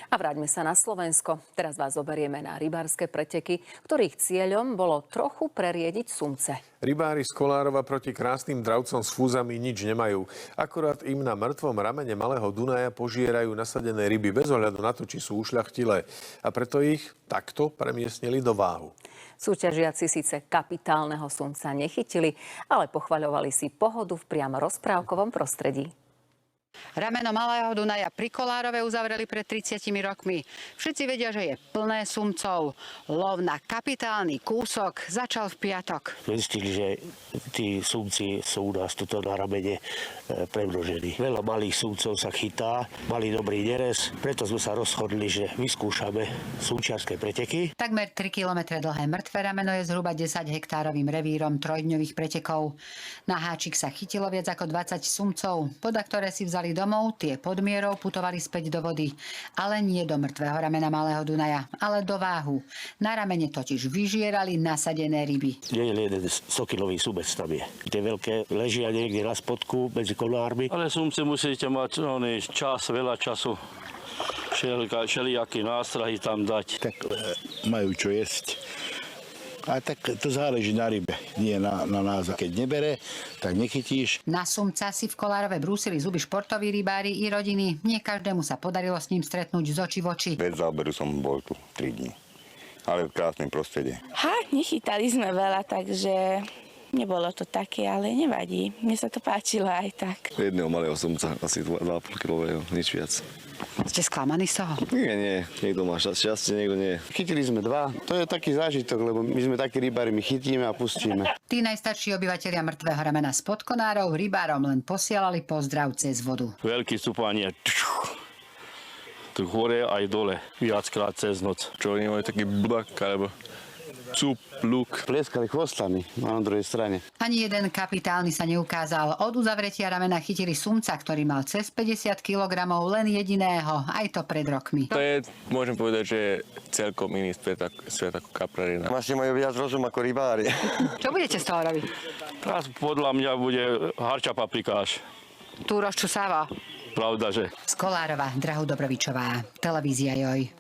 A vráťme sa na Slovensko. Teraz vás zoberieme na rybárske preteky, ktorých cieľom bolo trochu preriediť sumce. Rybári z Kolárova proti krásnym dravcom s fúzami nič nemajú. Akorát im na mŕtvom ramene Malého Dunaja požierajú nasadené ryby bez ohľadu na to, či sú ušľachtilé. A preto ich takto premiestnili do váhu. Súťažiaci síce kapitálneho sumca nechytili, ale pochvaľovali si pohodu v priamo rozprávkovom prostredí. Rameno Malého Dunaja pri Kolárove uzavreli pred 30 rokmi. Všetci vedia, že je plné sumcov. Lov na kapitálny kúsok začal v piatok. Zistili, že tí sumci sú u nás tuto na ramene premnožení. Veľa malých sumcov sa chytá, mali dobrý nerez, preto sme sa rozhodli, že vyskúšame sumčiarske preteky. Takmer 3 km dlhé mŕtve rameno je zhruba 10 hektárovým revírom trojdňových pretekov. Na háčik sa chytilo viac ako 20 sumcov, podľa ktoré si vzali domov, tie pod mierou putovali späť do vody. Ale nie do mŕtvého ramena Malého Dunaja, ale do váhu. Na ramene totiž vyžierali nasadené ryby. Nie je jeden 100-kilový sumec tam je. Tie veľké ležia niekde na spodku medzi Kolármi. Ale sumci musíte mať čas, veľa času. Všelijaký nástrahy tam dať. Tak majú čo jesť. A tak to záleží na rybe, nie na nás. Keď nebere, tak nechytíš. Na sumca si v Kolárove brúsili zuby športoví rybári i rodiny. Nie každému sa podarilo s ním stretnúť z očí v oči. Bez záberu som bol tu 3 dní, ale v krásnom prostredí. Nechytali sme veľa, takže nebolo to také, ale nevadí. Mne sa to páčilo aj tak. Jedného malého sumca, asi 2,5 kilového, nič viac. Ste sklamaní z toho? Nie. Niekto má šťastie, niekto nie. Chytili sme 2. To je taký zážitok, lebo my sme takí rybári, my chytíme a pustíme. Tí najstarší obyvatelia mŕtvého ramena spod Konárov rybárom len posielali pozdrav cez vodu. Veľký stúpanie. Tu hore aj dole, viackrát cez noc. Čo oni majú taký blak, alebo cup, luk. Plieskali chvostami na druhej strane. Ani jeden kapitálny sa neukázal. Od uzavretia ramena chytili sumca, ktorý mal cez 50 kg, len jediného, aj to pred rokmi. To je, môžem povedať, že celkom iný svet ako kaprarina. Vlastne majú viac rozum ako rybári. Čo budete z toho robiť? Teraz podľa mňa bude harča paprikáš. Tú rozčusáva. Pravda, že? Z Kolárova, Drahu Dobrovičová, televízia Joj.